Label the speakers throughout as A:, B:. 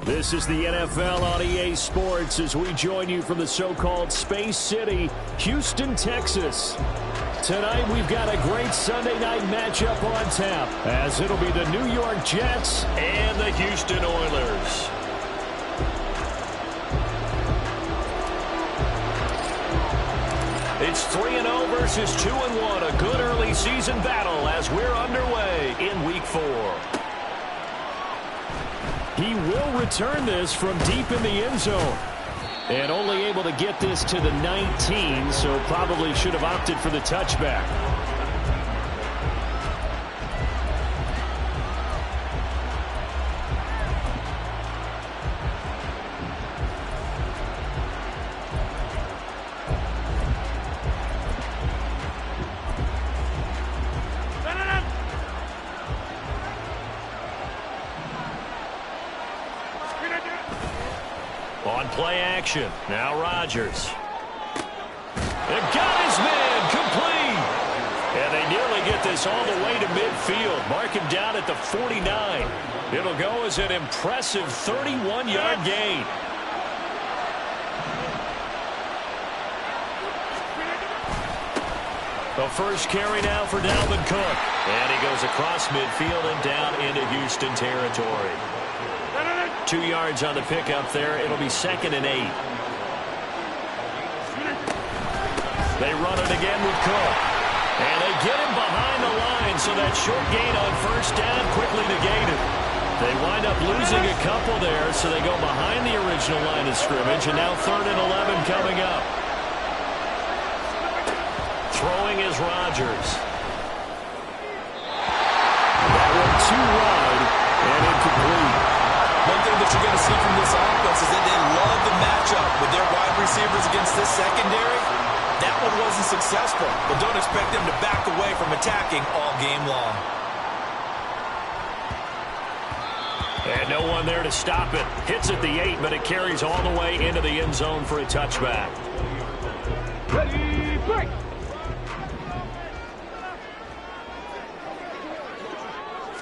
A: This is the NFL on EA Sports as we join you from the so-called Space City, Houston, Texas. Tonight we've got a great Sunday night matchup on tap as it'll be the New York Jets and the Houston Oilers. It's 3-0 versus 2-1, a good early season battle as we're underway in Week 4. He will return this from deep in the end zone. And only able to get this to the 19, so probably should have opted for the touchback. On play action, now Rodgers. And got his man complete. And they nearly get this all the way to midfield. Mark him down at the 49. It'll go as an impressive 31-yard gain. The first carry now for Dalvin Cook. And he goes across midfield and down into Houston territory. 2 yards on the pickup there. It'll be 2nd and 8. They run it again with Cook. And they get him behind the line, so that short gain on first down quickly negated. They wind up losing a couple there, so they go behind the original line of scrimmage, and now 3rd and 11 coming up. Throwing is Rodgers. That one too wide and incomplete.
B: One thing that you're going to see from this offense is that they love the matchup with their wide receivers against this secondary. That one wasn't successful, but don't expect them to back away from attacking all game long.
A: And no one there to stop it. Hits at the 8, but it carries all the way into the end zone for a touchback.
C: Ready, break!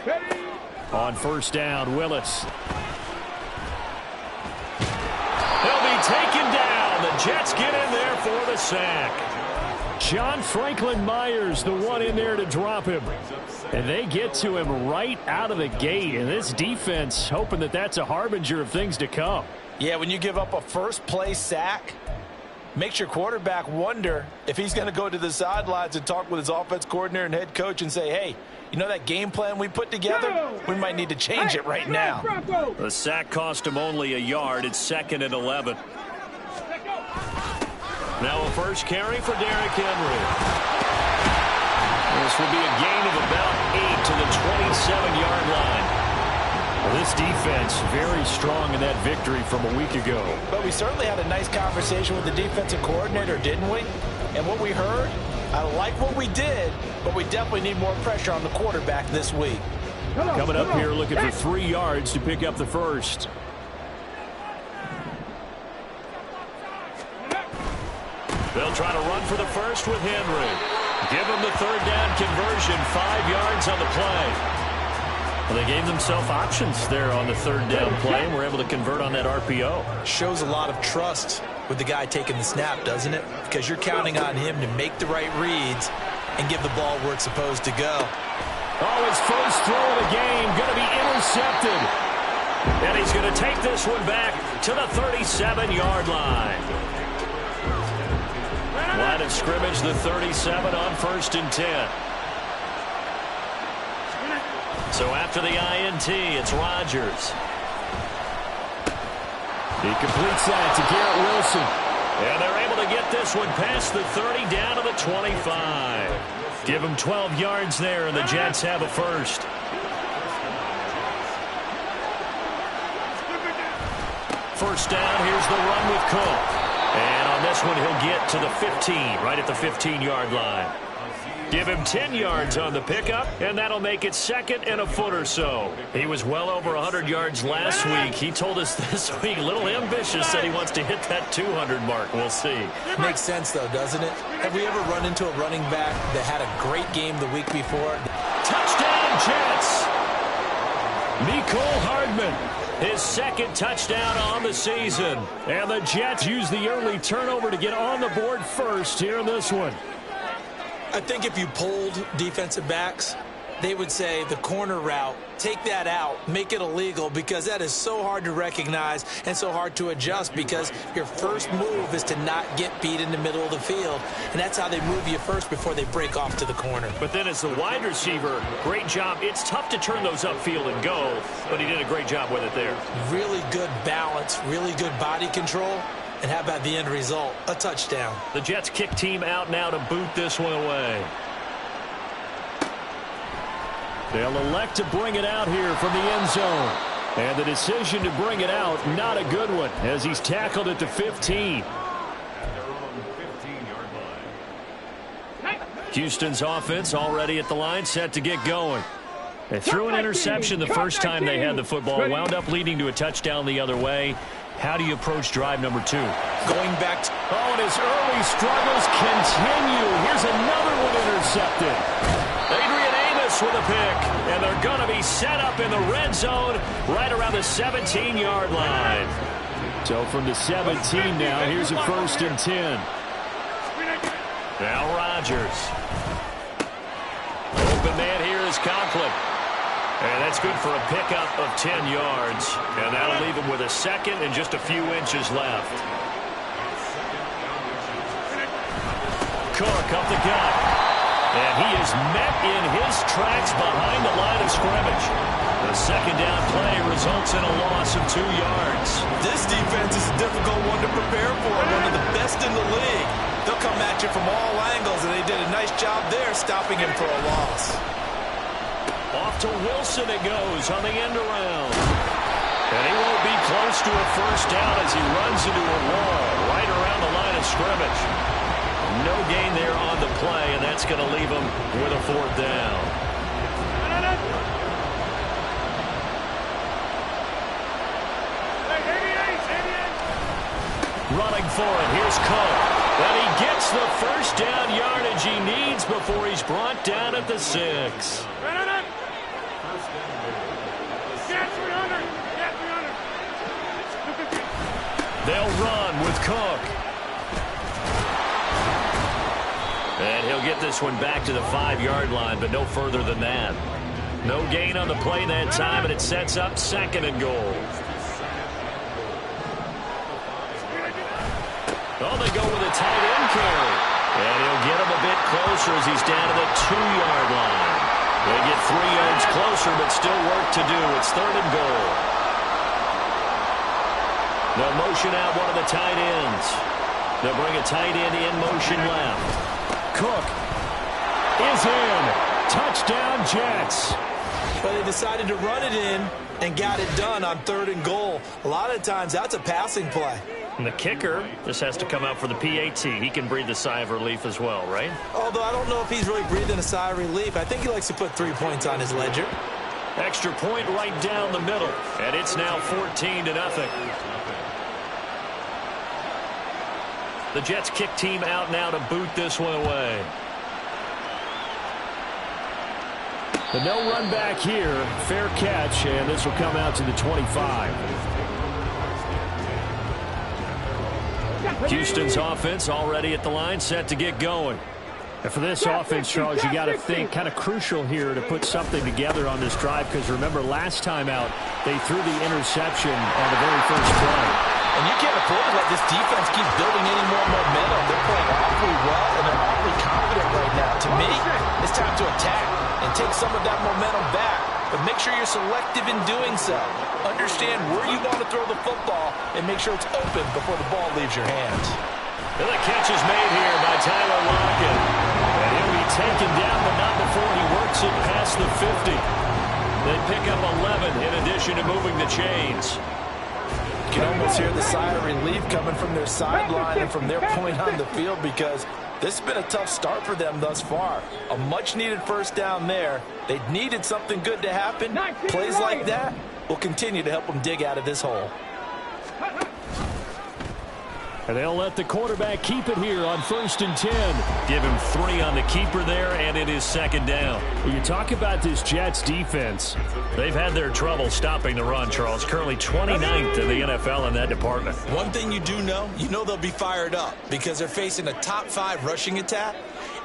C: Ready.
A: On first down, Willis. They'll be taken down. The Jets get in there for the sack. John Franklin Myers, the one in there to drop him. And they get to him right out of the gate. And this defense hoping that that's a harbinger of things to come.
B: Yeah, when you give up a first-play sack, makes your quarterback wonder if he's going to go to the sidelines and talk with his offense coordinator and head coach and say, hey, you know that game plan we put together? We might need to change it right now.
A: The sack cost him only a yard. It's 2nd and 11. Now a first carry for Derrick Henry. This will be a gain of about 8 to the 27-yard line. Well, this defense very strong in that victory from a week ago.
B: But we certainly had a nice conversation with the defensive coordinator, didn't we? And what we heard, I like what we did, but we definitely need more pressure on the quarterback this week.
A: Coming up here looking for 3 yards to pick up the first. They'll try to run for the first with Henry. Give him the 3rd down conversion, 5 yards on the play. Well, they gave themselves options there on the 3rd down play and were able to convert on that RPO.
B: Shows a lot of trust with the guy taking the snap, doesn't it? Because you're counting on him to make the right reads and give the ball where it's supposed to go.
A: Oh, his first throw of the game going to be intercepted. And he's going to take this one back to the 37-yard line. Line of of scrimmage, the 37 on 1st and 10. So after the INT, it's Rodgers. He completes that to Garrett Wilson. And they're able to get this one past the 30 down to the 25. Give them 12 yards there, and the Jets have a first. First down, here's the run with Cook. And on this one, he'll get to the 15, right at the 15-yard line. Give him 10 yards on the pickup, and that'll make it 2nd and a foot or so. He was well over 100 yards last week. He told us this week, a little ambitious, said he wants to hit that 200 mark. We'll see.
B: Makes sense, though, doesn't it? Have we ever run into a running back that had a great game the week before?
A: Touchdown, Jets! Mecole Hardman, his 2nd touchdown on the season. And the Jets use the early turnover to get on the board first here in this one.
B: I think if you polled defensive backs, they would say the corner route, take that out, make it illegal, because that is so hard to recognize and so hard to adjust, because your first move is to not get beat in the middle of the field, and that's how they move you first before they break off to the corner.
A: But then as the wide receiver, great job. It's tough to turn those upfield and go, but he did a great job with it there.
B: Really good balance, really good body control. And how about the end result? A touchdown.
A: The Jets kick team out now to boot this one away. They'll elect to bring it out here from the end zone. And the decision to bring it out, not a good one, as he's tackled at the 15. Houston's offense already at the line, set to get going. They threw an interception the first time they had the football, wound up leading to a touchdown the other way. How do you approach drive number 2?
B: Going back to...
A: Oh, and his early struggles continue. Here's another one intercepted. Adrian Amos with a pick. And they're going to be set up in the red zone right around the 17-yard line. So from the 17 now, here's a 1st and 10. Now Rodgers. Open man here is Conklin. And that's good for a pickup of 10 yards. And that'll leave him with a 2nd and just a few inches left. Cook up the gut. And he is met in his tracks behind the line of scrimmage. The 2nd down play results in a loss of 2 yards.
B: This defense is a difficult one to prepare for. One of the best in the league. They'll come at you from all angles, and they did a nice job there stopping him for a loss.
A: Off to Wilson it goes on the end around. And he won't be close to a first down as he runs into a wall right around the line of scrimmage. No gain there on the play, and that's going to leave him with a 4th down. Running for it, here's Cook. And he gets the first down yardage he needs before he's brought down at the 6. They'll run with Cook. And he'll get this one back to the 5-yard line, but no further than that. No gain on the play that time, and it sets up 2nd and goal. Oh, they go with a tight end carry. And he'll get him a bit closer as he's down to the 2-yard line. They get 3 yards closer, but still work to do. It's 3rd and goal. They'll motion out one of the tight ends. They'll bring a tight end in motion left. Cook is in. Touchdown, Jets.
B: But they decided to run it in and got it done on 3rd and goal. A lot of times, that's a passing play.
A: And the kicker just has to come out for the PAT. He can breathe a sigh of relief as well, right?
B: Although I don't know if he's really breathing a sigh of relief. I think he likes to put 3 points on his ledger.
A: Extra point right down the middle. And it's now 14-0. The Jets kick team out now to boot this one away. But no run back here. Fair catch, and this will come out to the 25. Houston's offense already at the line, set to get going. And for this offense, Charles, you got to think kind of crucial here to put something together on this drive, because remember last time out, they threw the interception on the very first play.
B: And you can't afford to let this defense keep building any more momentum. They're playing awfully well, and they're awfully confident right now. To me, it's time to attack and take some of that momentum back. But make sure you're selective in doing so. Understand where you want to throw the football and make sure it's open before the ball leaves your hands.
A: And the catch is made here by Tyler Lockett. And he'll be taken down, but not before he works it past the 50. They pick up 11 in addition to moving the chains.
B: You can almost hear the sigh of relief coming from their sideline and from their point on the field, because this has been a tough start for them thus far. A much-needed first down there. They needed something good to happen. Plays like that will continue to help them dig out of this hole.
A: And they'll let the quarterback keep it here on 1st and 10. Give him 3 on the keeper there, and it is 2nd down. When you talk about this Jets defense, they've had their trouble stopping the run, Charles. Currently 29th in the NFL in that department.
B: One thing you do know, they'll be fired up because they're facing a top 5 rushing attack.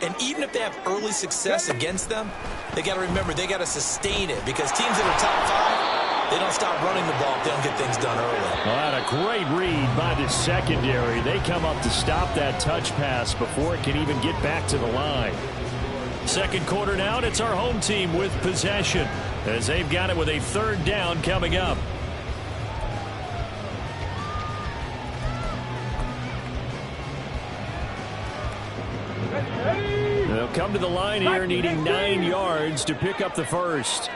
B: And even if they have early success against them, they got to remember they got to sustain it, because teams that are top 5, they don't stop running the ball if they don't get things done early.
A: Well, that a great read by the secondary. They come up to stop that touch pass before it can even get back to the line. Second quarter now, and it's our home team with possession, as they've got it with a 3rd down coming up. They'll come to the line here, needing 9 yards to pick up the first.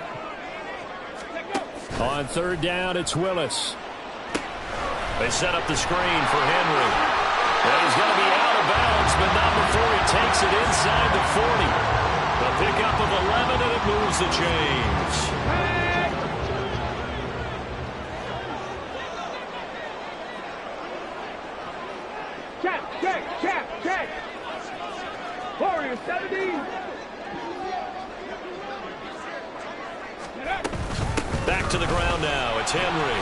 A: On 3rd down, it's Willis. They set up the screen for Henry. And he's going to be out of bounds, but not before he takes it inside the 40. The pickup of 11, and it moves the chains.
C: Check. Warriors 70.
A: Back to the ground now. It's Henry.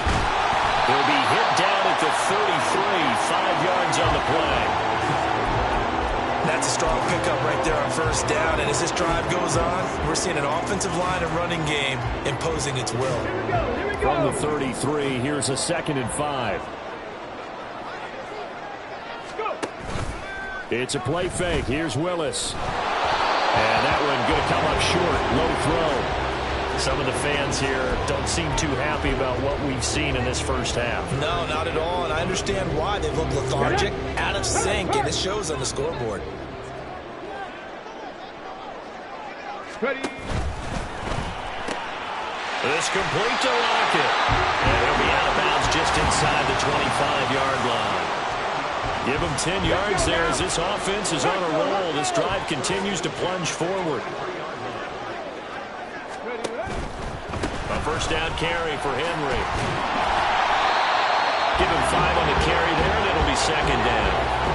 A: He'll be hit down at the 33, 5 yards on the play.
B: That's a strong pickup right there on 1st down. And as this drive goes on, we're seeing an offensive line and running game imposing its will.
C: Here we go.
A: From the 33, here's a 2nd and 5. It's a play fake. Here's Willis. And that one going to come up short. Low throw. Some of the fans here don't seem too happy about what we've seen in this first half.
B: No, not at all, and I understand why. They've looked lethargic, out of sync, and it shows on the scoreboard.
C: Ready.
A: This complete to Lockett. And he'll be out of bounds just inside the 25-yard line. Give him 10 yards there as this offense is on a roll. This drive continues to plunge forward. A 1st down carry for Henry. Give him 5 on the carry there, and it'll be 2nd down.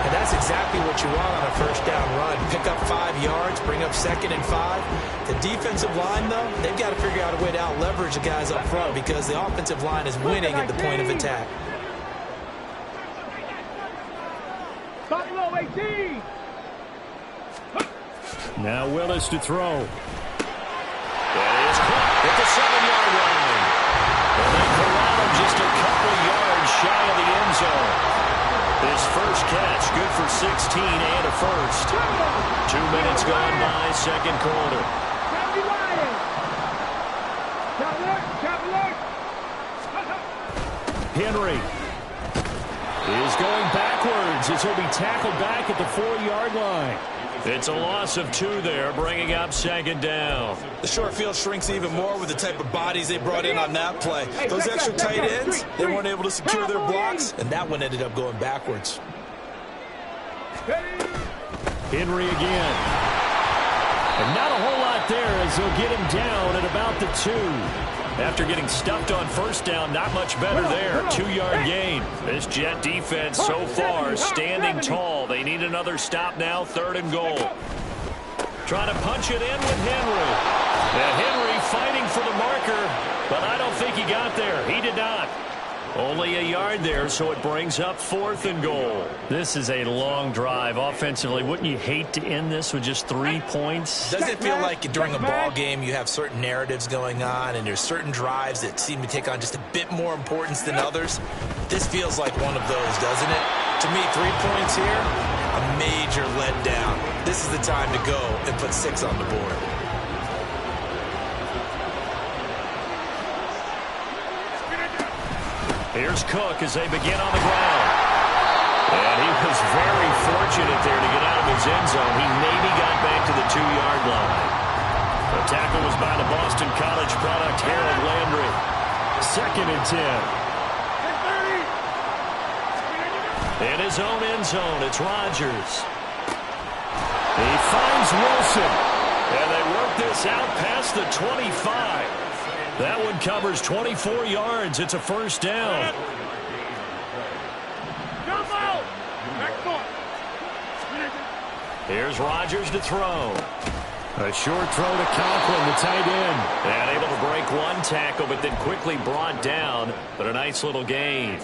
B: And that's exactly what you want on a 1st down run. Pick up 5 yards, bring up 2nd and 5. The defensive line, though, they've got to figure out a way to out-leverage the guys up front, because the offensive line is winning at the point of attack.
C: Buffalo 18.
A: Now Willis to throw. That is caught at the 7-yard line. And they corral him just a couple yards shy of the end zone. His first catch, good for 16 and a first. 2 minutes gone by, 2nd quarter. Henry is going backwards as he'll be tackled back at the 4-yard line. It's a loss of 2 there, bringing up 2nd down.
B: The short field shrinks even more with the type of bodies they brought in on that play. Those extra tight ends, they weren't able to secure their blocks, and that one ended up going backwards.
A: Henry again. And not a whole lot there as they'll get him down at about the 2. After getting stuffed on 1st down, not much better there. 2-yard gain. This Jet defense so far standing tall. They need another stop now, 3rd and goal. Trying to punch it in with Henry. And Henry fighting for the marker, but I don't think he got there. He did not. Only a yard there, so it brings up 4th and goal. This is a long drive offensively. Wouldn't you hate to end this with just 3 points?
B: Doesn't it feel like during a ball game you have certain narratives going on, and there's certain drives that seem to take on just a bit more importance than others? This feels like one of those, doesn't it? To me, 3 points here, a major letdown. This is the time to go and put 6 on the board.
A: Here's Cook as they begin on the ground. And he was very fortunate there to get out of his end zone. He maybe got back to the 2-yard line. The tackle was by the Boston College product, Harold Landry. 2nd and 10. In his own end zone, it's Rodgers. He finds Wilson. And they work this out past the 25. That one covers 24 yards. It's a first down.
C: Jump out. Back foot.
A: Here's Rodgers to throw. A short throw to Conklin, the tight end. And able to break one tackle, but then quickly brought down. But a nice little gain.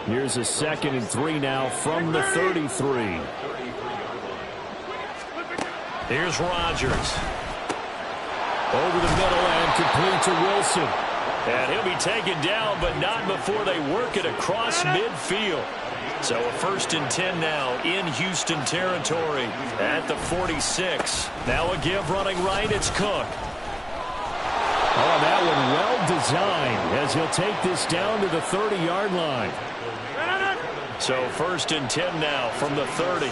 A: Here's a 2nd and 3 now from the 33. Here's Rodgers. Over the middle and complete to Wilson. And he'll be taken down, but not before they work it across midfield. So a 1st and 10 now in Houston territory at the 46. Now a give running right, it's Cook. Oh, that one well designed as he'll take this down to the 30-yard line. So 1st and 10 now from the 30.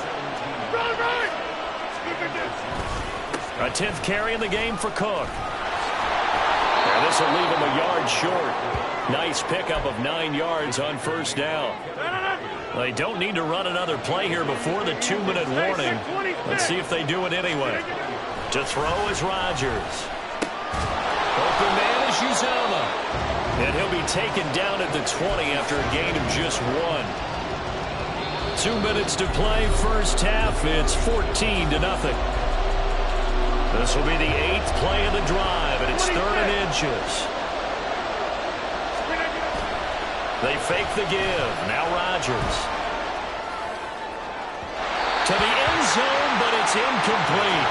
A: A 10th carry in the game for Cook. And this will leave him a yard short. Nice pickup of 9 yards on 1st down. They don't need to run another play here before the 2-minute warning. Let's see if they do it anyway. To throw is Rodgers. Open man is Uzomah. And he'll be taken down at the 20 after a gain of just 1. 2 minutes to play, first half. It's 14-0. This will be the 8th play of the drive, and it's 3rd and inches. They fake the give. Now Rodgers. To the end zone, but it's incomplete.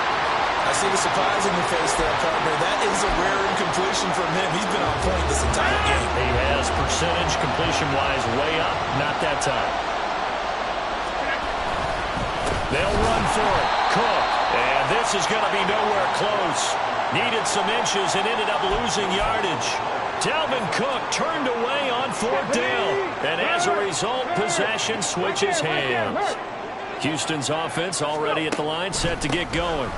B: I see the surprise in your face there, partner. That is a rare incompletion from him. He's been on point this entire game.
A: He has percentage completion-wise way up. Not that time. They'll run for it. Cook. And this is going to be nowhere close. Needed some inches and ended up losing yardage. Dalvin Cook turned away on 4th down. And as a result, possession switches hands. Houston's offense already at the line, set to get going.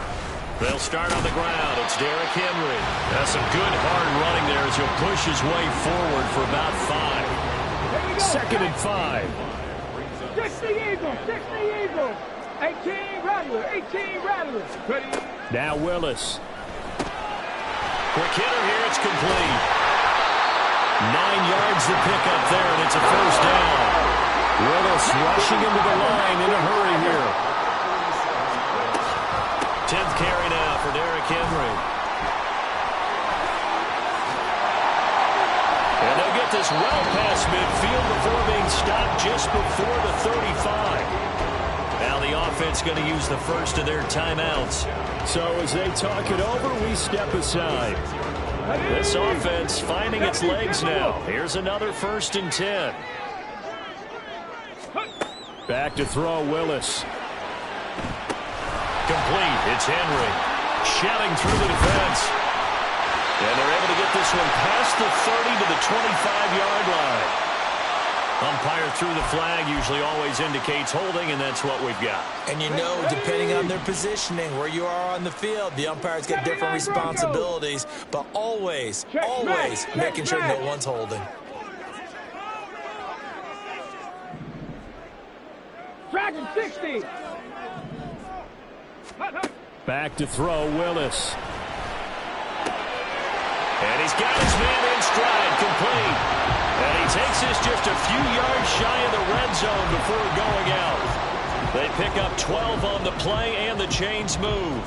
A: They'll start on the ground. It's Derrick Henry. That's some good hard running there as he'll push his way forward for about 5. 2nd and 5.
C: 60 Eagles. 60 Eagles. 18 Rattlers. 18 Rattlers. Ready?
A: Now Willis. Quick hitter here. It's complete. 9 yards to pick up there, and it's a first down. Willis rushing into the line in a hurry here. 10th carry now for Derrick Henry. And they'll get this well past midfield before being stopped just before the 35. Now the offense going to use the first of their timeouts. So as they talk it over, we step aside. This offense finding its legs now. Here's another 1st and 10. Back to throw, Willis. Complete. It's Henry. Shouting through the defense. And they're able to get this one past the 30 to the 25-yard line. Umpire threw the flag, usually always indicates holding, and that's what we've got.
B: And you know, depending on their positioning, where you are on the field, the umpires get different responsibilities, but always making sure no one's holding.
C: Dragon 60.
A: Back to throw, Willis. And he's got his man in stride, complete. And he takes this just a few yards shy of the red zone before going out. They pick up 12 on the play, and the chains move.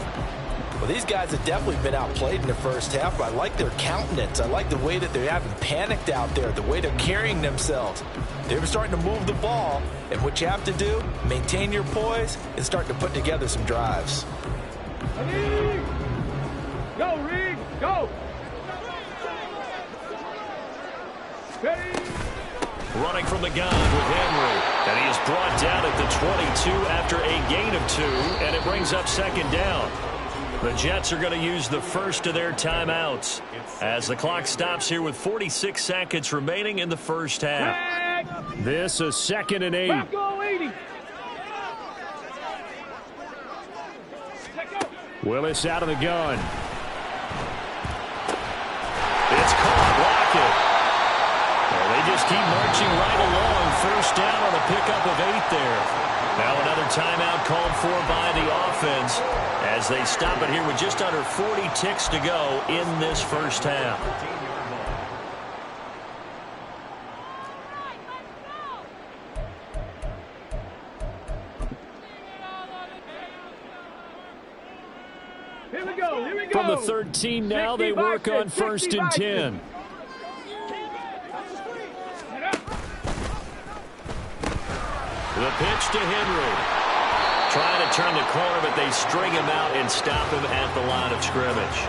B: Well, these guys have definitely been outplayed in the first half, but I like their countenance. I like the way that they haven't panicked out there, the way they're carrying themselves. They're starting to move the ball, and what you have to do, maintain your poise and start to put together some drives.
C: Go, Reed, go. Ready.
A: Running from the gun with Henry. And he is brought down at the 22 after a gain of 2, and it brings up second down. The Jets are going to use the first of their timeouts as the clock stops here with 46 seconds remaining in the first half. This is 2nd and 8. Willis out of the gun. It's caught. Lockett. Well, they just keep marching right along. First down on a pickup of 8 there. Now another timeout called for by the offense as they stop it here with just under 40 ticks to go in this first half.
C: Here we go.
A: From the 13 now, they work on 1st and 10. The pitch to Henry. Trying to turn the corner, but they string him out and stop him at the line of scrimmage.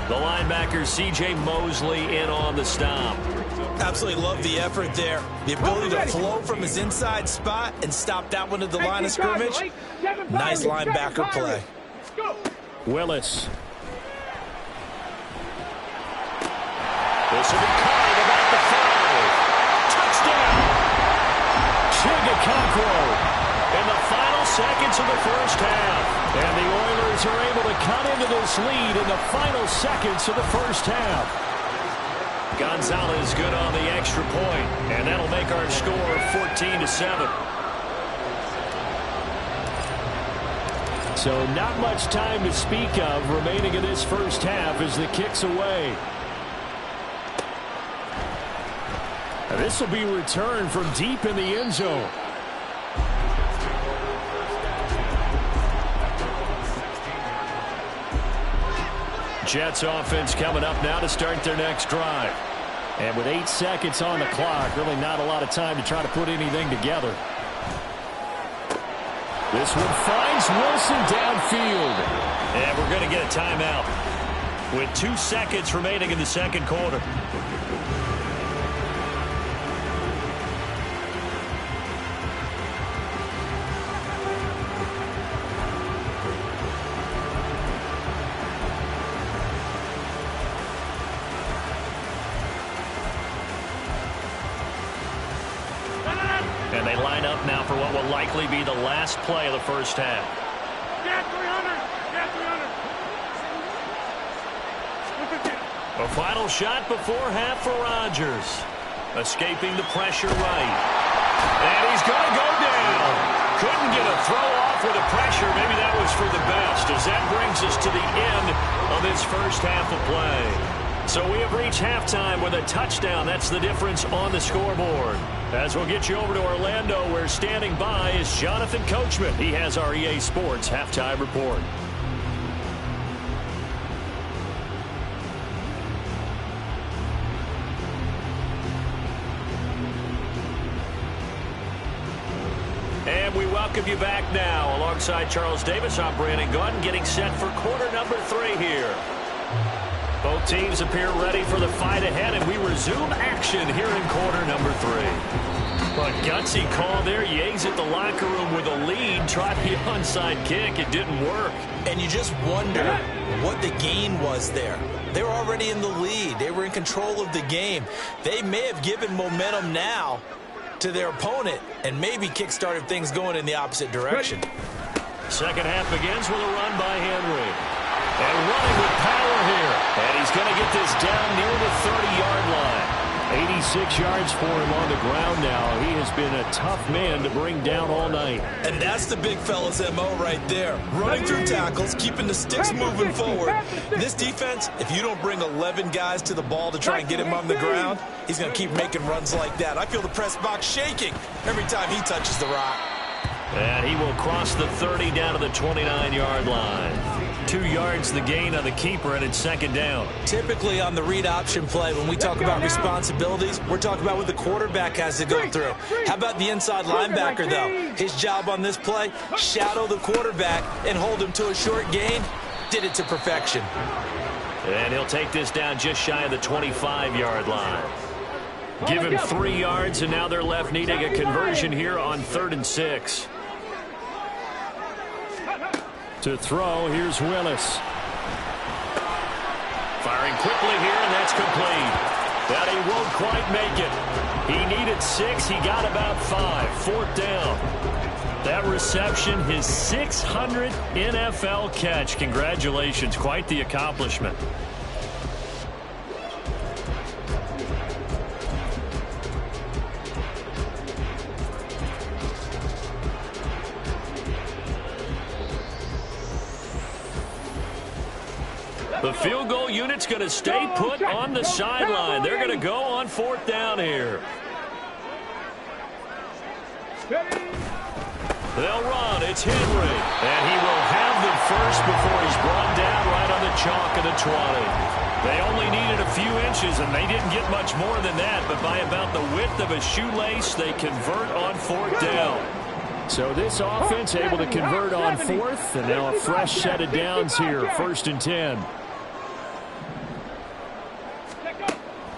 A: The linebacker, C.J. Mosley, in on the stop.
B: Absolutely love the effort there. The ability to flow from his inside spot and stop that one at the line of scrimmage. Nice linebacker play.
A: Willis. This will be caught about the 5. Touchdown. Chigakonkwo in the final seconds of the first half. And the Oilers are able to cut into this lead in the final seconds of the first half. Gonzalez good on the extra point, and that'll make our score 14-7. So not much time to speak of remaining in this first half as the kick's away. And this will be returned from deep in the end zone. Jets offense coming up now to start their next drive. And with 8 seconds on the clock, really not a lot of time to try to put anything together. This one finds Wilson downfield. And we're going to get a timeout with 2 seconds remaining in the second quarter. And they line up now for what will likely be the last play of the first half. A final shot before half for Rodgers. Escaping the pressure right. And he's going to go down. Couldn't get a throw off with the pressure. Maybe that was for the best, as that brings us to the end of this first half of play. So we have reached halftime with a touchdown. That's the difference on the scoreboard. As we'll get you over to Orlando, where standing by is Jonathan Coachman. He has our EA Sports halftime report. And we welcome you back now. Alongside Charles Davis, I'm Brandon Gaunt, getting set for quarter number 3 here. Both teams appear ready for the fight ahead, and we resume action here in quarter number 3. But gutsy call there. Yates at the locker room with a lead. Tried the onside kick. It didn't work.
B: And you just wonder what the gain was there. They were already in the lead. They were in control of the game. They may have given momentum now to their opponent and maybe kick-started things going in the opposite direction.
A: Second half begins with a run by Henry. And running with power here. And he's going to get this down near the 30-yard line. 86 yards for him on the ground now. He has been a tough man to bring down all night.
B: And that's the big fella's MO right there. Running through tackles, keeping the sticks moving forward. This defense, if you don't bring 11 guys to the ball to try and get him on the ground, he's going to keep making runs like that. I feel the press box shaking every time he touches the rock.
A: And he will cross the 30 down to the 29-yard line. 2 yards the gain on the keeper, and it's second down.
B: Typically on the read option play, when we talk about responsibilities, we're talking about what the quarterback has to go through. How about the inside linebacker, though? His job on this play, shadow the quarterback and hold him to a short gain. Did it to perfection.
A: And he'll take this down just shy of the 25-yard line. Give him 3 yards, and now they're left needing a conversion here on 3rd and 6. To throw, here's Willis. Firing quickly here, and that's complete. But he won't quite make it. He needed 6. He got about 5. 4th down. That reception, his 600th NFL catch. Congratulations. Quite the accomplishment. The field goal unit's going to stay put on the sideline. They're going to go on 4th down here. They'll run. It's Henry. And he will have the first before he's brought down right on the chalk of the 20. They only needed a few inches, and they didn't get much more than that. But by about the width of a shoelace, they convert on 4th down. So this offense able to convert on 4th, and now a fresh set of downs here. 1st and 10.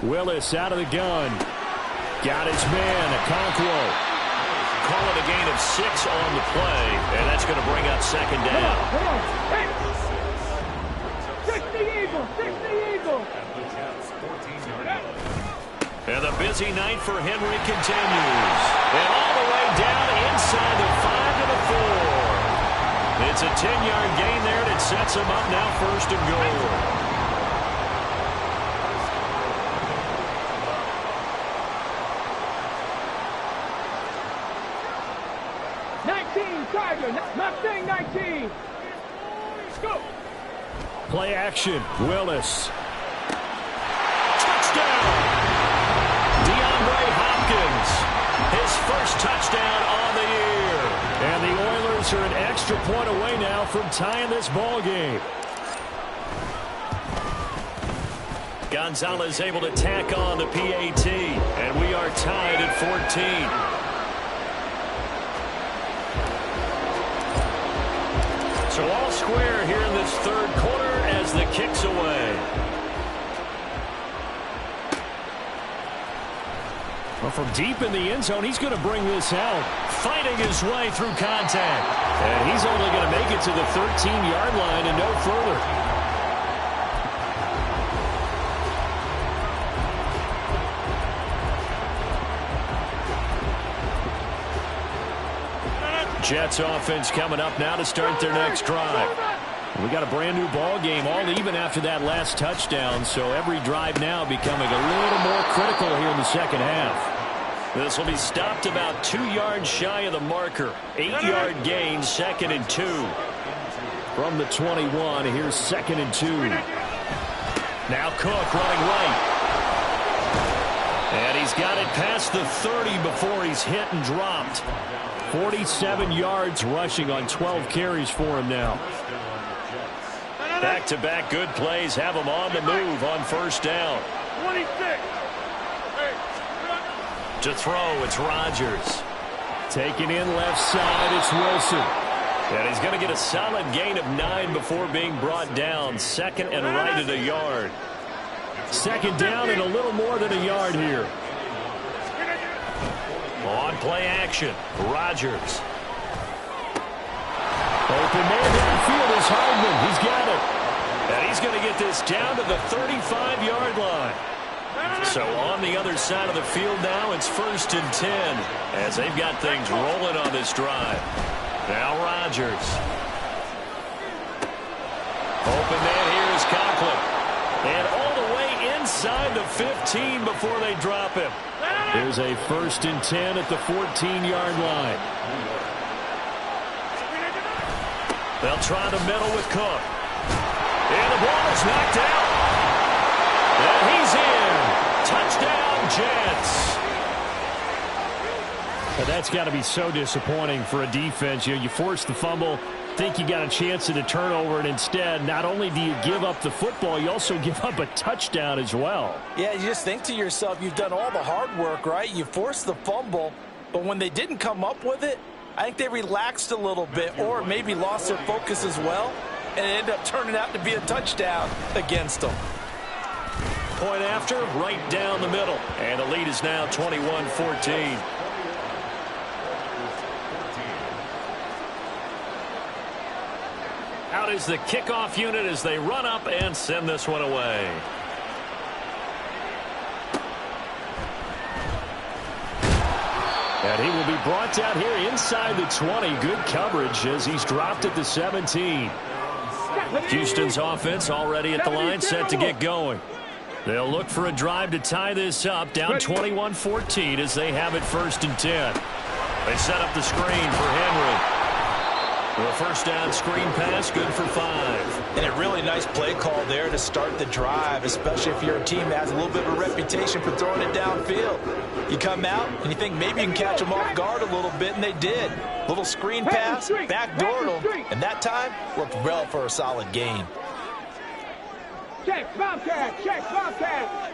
A: Willis out of the gun. Got his man, Okonkwo. Call it a gain of 6 on the play, and that's going to bring up 2nd down.
C: Hey. 60 Eagles, 60 Eagles.
A: And the busy night for Henry continues. And all the way down inside the 5 to the 4. It's a 10-yard gain there, and it sets him up now 1st and goal.
C: Mustang 19. Go.
A: Play action. Willis. Touchdown. DeAndre Hopkins. His first touchdown on the year. And the Oilers are an extra point away now from tying this ball game. Gonzalez able to tack on the PAT. And we are tied at 14. So all square here in this 3rd quarter as the kick's away. Well, from deep in the end zone, he's going to bring this out. Fighting his way through contact. And he's only going to make it to the 13-yard line and no further. Jets offense coming up now to start their next drive. We got a brand new ball game, all even after that last touchdown, so every drive now becoming a little more critical here in the 2nd half. This will be stopped about 2 yards shy of the marker. 8-yard gain, 2nd and 2. From the 21, here's 2nd and 2. Now Cook running right. And he's got it past the 30 before he's hit and dropped. 47 yards rushing on 12 carries for him now. Back-to-back good plays have him on the move on 1st down.
C: 26.
A: To throw, it's Rodgers. Taking in left side, it's Wilson. And he's going to get a solid gain of 9 before being brought down. 2nd and right at a yard. 2nd down and a little more than a yard here. On play action, Rodgers. Open man downfield is Hardman. He's got it. And he's going to get this down to the 35-yard line. So on the other side of the field now, it's 1st and 10 as they've got things rolling on this drive. Now Rodgers. Open man here is Conklin. And all the way inside the 15 before they drop him. Here's a 1st and 10 at the 14-yard line. They'll try the middle with Cook. And the ball is knocked out. And he's in. Touchdown, Jets. But that's got to be so disappointing for a defense. You force the fumble, think you got a chance at a turnover, and instead, not only do you give up the football, you also give up a touchdown as well.
B: Yeah, you just think to yourself, you've done all the hard work, right? You forced the fumble, but when they didn't come up with it, I think they relaxed a little bit or maybe lost their focus as well, and it ended up turning out to be a touchdown against them.
A: Point after, right down the middle. And the lead is now 21-14. Out is the kickoff unit as they run up and send this one away. And he will be brought down here inside the 20. Good coverage as he's dropped at the 17. Houston's offense already at the line, set to get going. They'll look for a drive to tie this up, down 21-14 as they have it 1st and 10. They set up the screen for Henry. The first down screen pass, good for 5.
B: And a really nice play call there to start the drive, especially if you're a team that has a little bit of a reputation for throwing it downfield. You come out and you think maybe you can catch them off guard a little bit, and they did. Little screen pass, backdoored them, and that time worked well for a solid gain.
C: Check, Bobcat, check, Bobcat.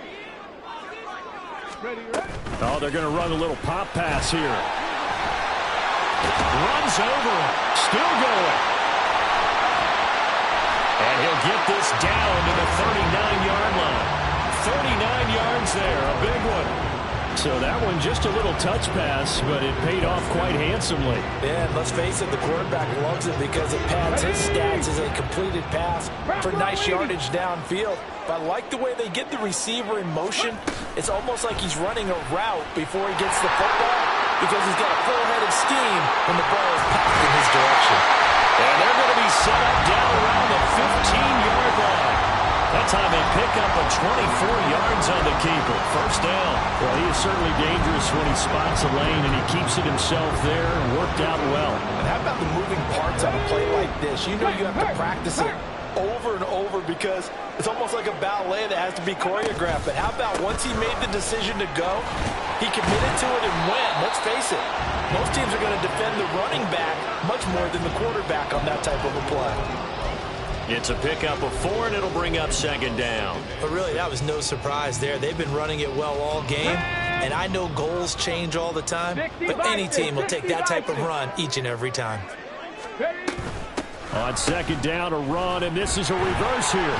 C: Ready, ready.
A: Oh, they're going to run a little pop pass here. Runs over him. Still going. And he'll get this down to the 39-yard line. 39 yards there, a big one. So that one just a little touch pass, but it paid off quite handsomely.
B: Yeah, and let's face it, the quarterback loves it because it pads his stats as a completed pass for nice yardage downfield. But I like the way they get the receiver in motion. It's almost like he's running a route before he gets the football because he's got a full head of steam when the ball is packed in his direction.
A: And they're going to be set up down around the 15-yard line. That time they pick up a 24 yards on the keeper. First down. Well, he is certainly dangerous when he spots a lane, and he keeps it himself there and worked out well.
B: And how about the moving parts on a play like this? You know you have to practice it over and over because it's almost like a ballet that has to be choreographed. But how about once he made the decision to go, he committed to it and went. Let's face it, most teams are going to defend the running back much more than the quarterback on that type of a play.
A: It's a pickup of 4, and it'll bring up 2nd down.
B: But really, that was no surprise there. They've been running it well all game, and I know goals change all the time, but any team will take that type of run each and every time.
A: On 2nd down, a run, and this is a reverse here.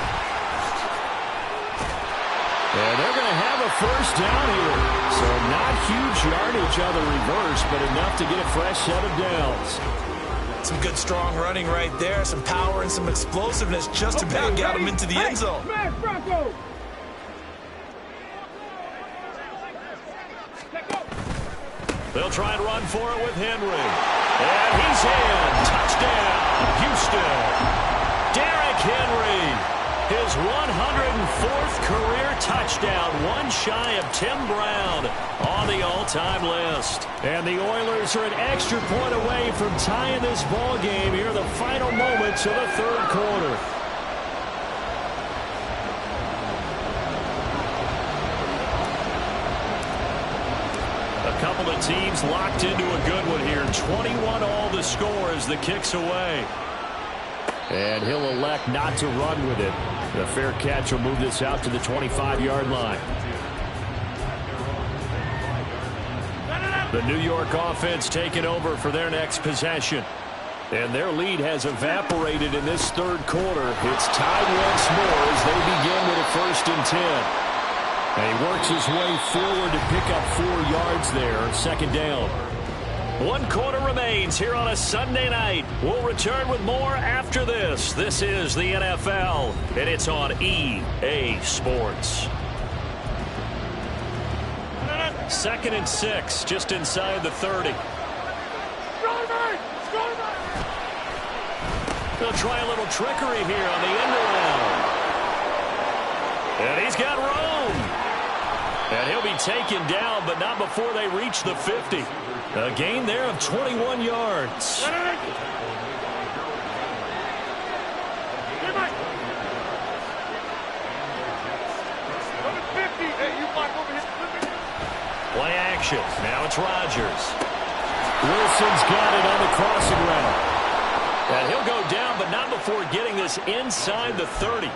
A: And they're going to have a first down here. So not huge yardage on the reverse, but enough to get a fresh set of downs.
B: Some good strong running right there, some power and some explosiveness just about got him into the end zone.
A: They'll try and run for it with Henry. And he's in. Touchdown, Houston. Derrick Henry. His 104th career touchdown, one shy of Tim Brown on the all-time list. And the Oilers are an extra point away from tying this ball game here in the final moments of the 3rd quarter. A couple of teams locked into a good one here. 21 all the score as the kick's away. And he'll elect not to run with it. The fair catch will move this out to the 25-yard line. The New York offense taking over for their next possession. And their lead has evaporated in this 3rd quarter. It's tied once more as they begin with a 1st and 10. And he works his way forward to pick up 4 yards there. 2nd down. 1 quarter remains here on a Sunday night. We'll return with more after this. This is the NFL, and it's on EA Sports. 2nd and 6, just inside the 30. They'll try a little trickery here on the end around. And he's got room. And he'll be taken down, but not before they reach the 50. A gain there of 21 yards. Play action. Now it's Rodgers. Wilson's got it on the crossing route. And he'll go down, but not before getting this inside the 30.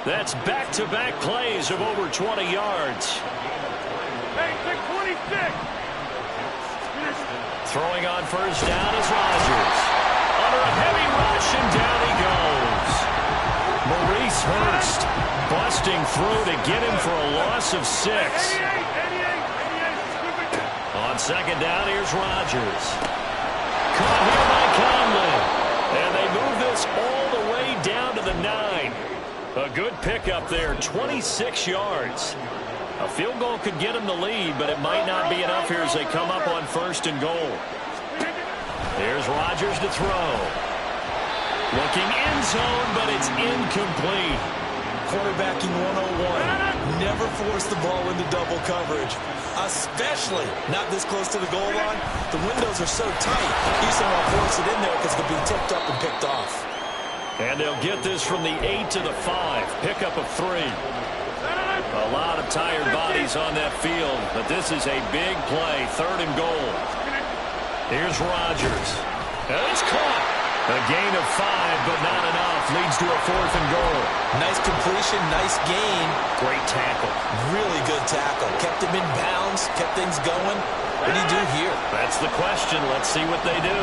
A: That's back-to-back plays of over 20 yards.
C: Hey, 26.
A: Throwing on first down is Rodgers. Under a heavy rush, and down he goes. Maurice Here's Hurst busting through to get him for a loss of 6. On second down, here's Rodgers. Caught here by Conley. And they move this all the way down to the 9. A good pickup there, 26 yards. A field goal could get him the lead, but it might not be enough here as they come up on 1st and goal. Here's Rodgers to throw. Looking end zone, but it's incomplete.
B: Quarterbacking 101. Never force the ball into double coverage, especially not this close to the goal line. The windows are so tight. Houston won't force it in there because it'll be tipped up and picked off. And they'll get this from the 8 to the 5. Pickup of 3. A lot of tired bodies on that field, but this is a big play. 3rd and goal. Here's Rodgers. And it's caught. A gain of 5, but not enough. Leads to a 4th and goal. Nice completion, nice gain.
A: Great tackle.
B: Really good tackle. Kept him in bounds, kept things going. What do you do here?
A: That's the question. Let's see what they do.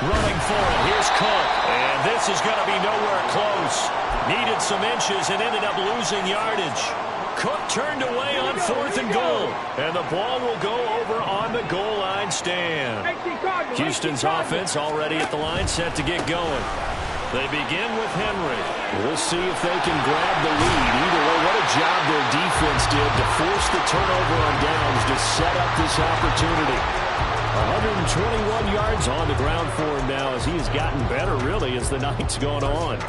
A: Running for it. Here's Cook. And this is going to be nowhere close. Needed some inches and ended up losing yardage. Cook turned away on 4th and goal. And the ball will go over on the goal line stand. Houston's offense already at the line, set to get going. They begin with Henry. We'll see if they can grab the lead. Either way, what a job their defense did to force the turnover on downs to set up this opportunity. 121 yards on the ground for him now as he has gotten better, really, as the night's gone on.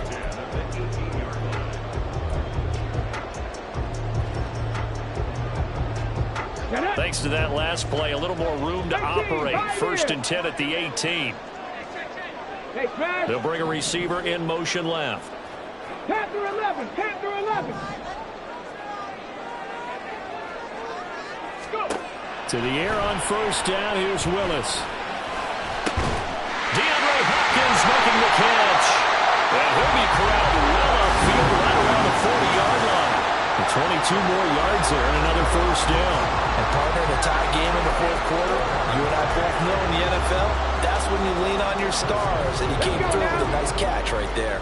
A: Thanks to that last play, a little more room to operate. 1st and 10 at the 18. They'll bring a receiver in motion left.
C: Panther 11, Panther 11. Go.
A: To the air on 1st down, here's Willis. DeAndre Hopkins making the catch. And he'll be corralled well upfield right around the 40-yard line. 22 more yards there and another 1st down.
B: And partner, in a tie game in the 4th quarter, you and I both know in the NFL, that's when you lean on your stars, and he came through with a nice catch right there.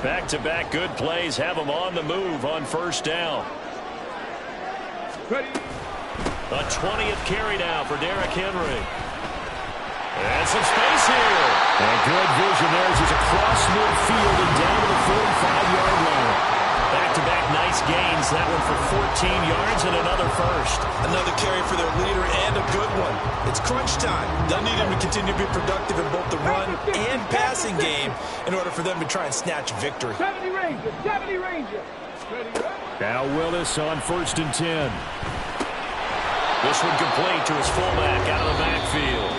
A: Back-to-back good plays have him on the move on 1st down.
C: Ready.
A: A 20th carry now for Derrick Henry. And some space here. And good vision there as he's across midfield and down to the 45-yard line. Back-to-back nice gains. That one for 14 yards and another 1st.
B: Another carry for their leader and a good one. It's crunch time. They'll need him to continue to be productive in both the run and passing game in order for them to try and snatch victory.
C: 70 Rangers, 70 Rangers.
A: Now Willis on 1st and 10. This one complete to his fullback out of the backfield.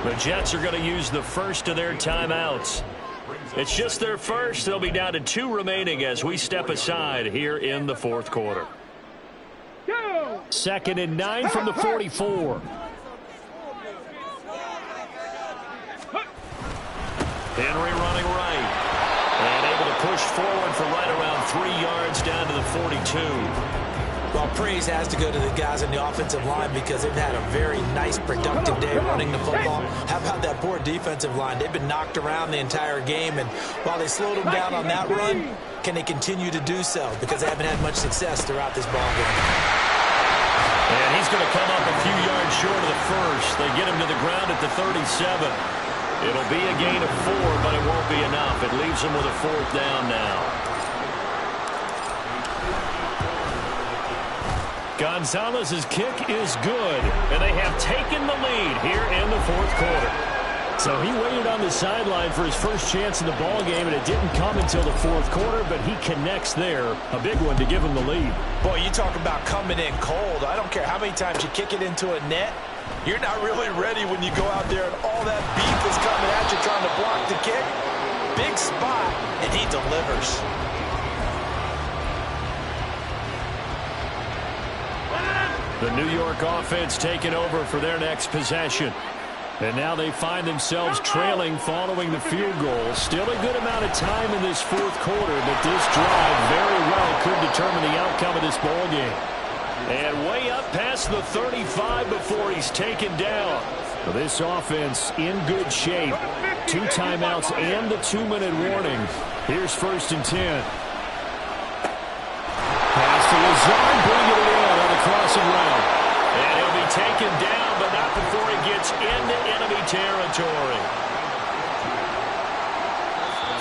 A: The Jets are going to use the first of their timeouts. It's just their first. They'll be down to 2 remaining as we step aside here in the 4th quarter. 2nd and 9 from the 44. Henry running right. And able to push forward for right around 3 yards down to the 42.
B: Well, praise has to go to the guys in the offensive line because they've had a very nice, productive day running the football. How about that poor defensive line? They've been knocked around the entire game, and while they slowed them down on that run, can they continue to do so? Because they haven't had much success throughout this ball game.
A: And he's going to come up a few yards short of the 1st. They get him to the ground at the 37. It'll be a gain of 4, but it won't be enough. It leaves him with a 4th down now. Gonzalez's kick is good, and they have taken the lead here in the 4th quarter. So he waited on the sideline for his first chance in the ball game, and it didn't come until the 4th quarter, but he connects there. A big one to give him the lead.
B: Boy, you talk about coming in cold. I don't care how many times you kick it into a net. You're not really ready when you go out there and all that beef is coming at you trying to block the kick. Big spot, and he delivers.
A: The New York offense taking over for their next possession. And now they find themselves trailing following the field goal. Still a good amount of time in this 4th quarter, but this drive very well could determine the outcome of this ball game. And way up past the 35 before he's taken down. Well, this offense in good shape. 2 timeouts and the 2-minute warning. Here's 1st and 10. Pass to Lazard, bringing it in on the crossing route. And he'll be taken down, but not before he gets into enemy territory.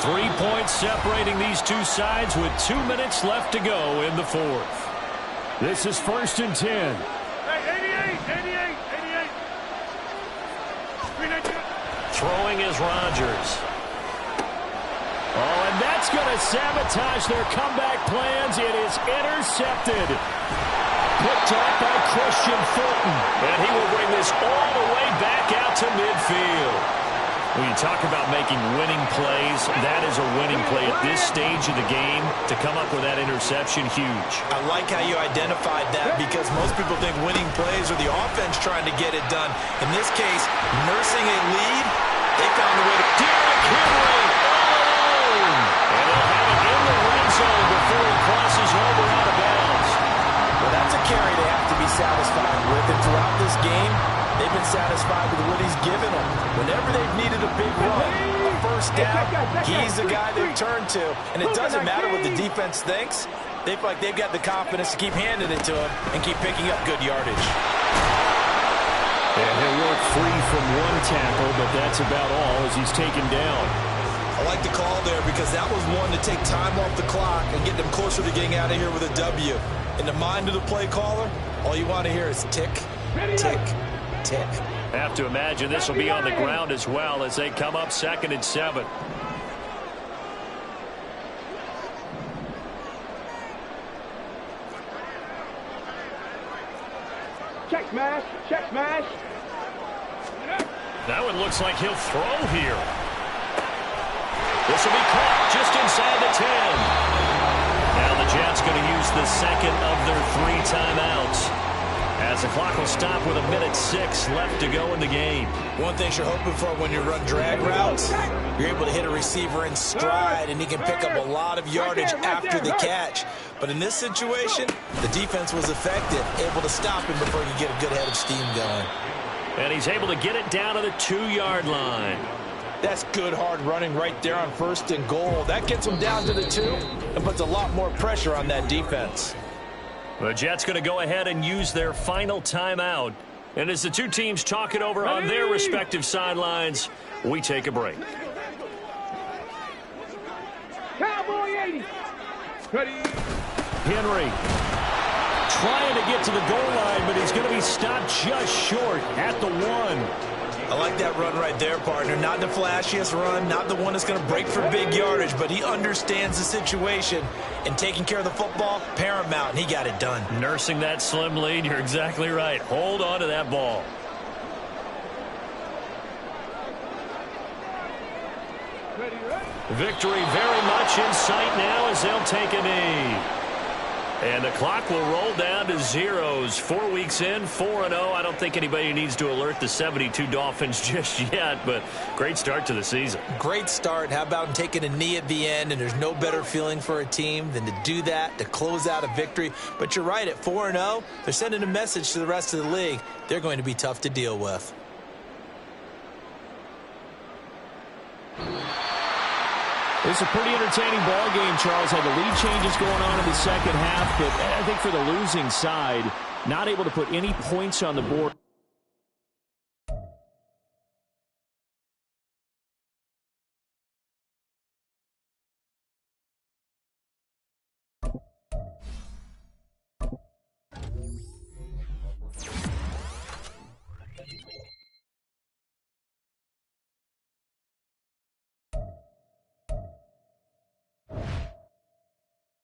A: 3 points separating these two sides with 2 minutes left to go in the 4th. This is 1st and 10.
C: Hey, 88.
A: Throwing is Rodgers. Oh, and that's going to sabotage their comeback plans. It is intercepted. Picked off by Christian Fulton. And he will bring this all the way back out to midfield. When you talk about making winning plays, that is a winning play at this stage of the game. To come up with that interception, huge.
B: I like how you identified that because most people think winning plays are the offense trying to get it done. In this case, nursing a lead, they found a way to...
A: Derrick Henry all alone. And he'll have it in the red zone before he crosses over out of bounds.
B: Well, that's a carry they have to be satisfied with. And throughout this game, they've been satisfied with what he's given them. Whenever they've needed a big run, a first down, he's the guy they've turned to. And it doesn't matter what the defense thinks. They feel like they've got the confidence to keep handing it to him and keep picking up good yardage.
A: And he'll work free from one tackle, but that's about all as he's taken down.
B: I like the call there because that was one to take time off the clock and get them closer to getting out of here with a W. In the mind of the play caller, all you want to hear is tick, tick, tick.
A: Have to imagine this will be on the ground as well as they come up 2nd and 7.
C: Check smash.
A: That one looks like he'll throw here. This will be caught just inside the 10. Now the Jets going to use the 2nd of their 3 timeouts. As the clock will stop with 1:06 left to go in the game.
B: One thing you're hoping for when you run drag routes, you're able to hit a receiver in stride, and he can pick up a lot of yardage after the catch. But in this situation, the defense was effective, able to stop him before he could get a good head of steam going.
A: And he's able to get it down to the 2-yard line.
B: That's good hard running right there on 1st and goal. That gets him down to the 2 and puts a lot more pressure on that defense.
A: The Jets going to go ahead and use their final timeout. And as the two teams talk it over on their respective sidelines, we take a break.
C: Cowboy 80. Ready.
A: Henry trying to get to the goal line, but he's going to be stopped just short at the 1.
B: I like that run right there, partner. Not the flashiest run, not the one that's going to break for big yardage, but he understands the situation, and taking care of the football, paramount, and he got it done.
A: Nursing that slim lead, you're exactly right. Hold on to that ball. Victory very much in sight now as they'll take a knee. And the clock will roll down to zeros. 4 weeks in, 4-0. I don't think anybody needs to alert the 72 Dolphins just yet, but great start to the season.
B: Great start. How about taking a knee at the end? And there's no better feeling for a team than to do that, to close out a victory. But you're right, at 4-0, they're sending a message to the rest of the league. They're going to be tough to deal with.
A: It's a pretty entertaining ball game, Charles. Had the lead changes going on in the second half, but I think for the losing side, not able to put any points on the board.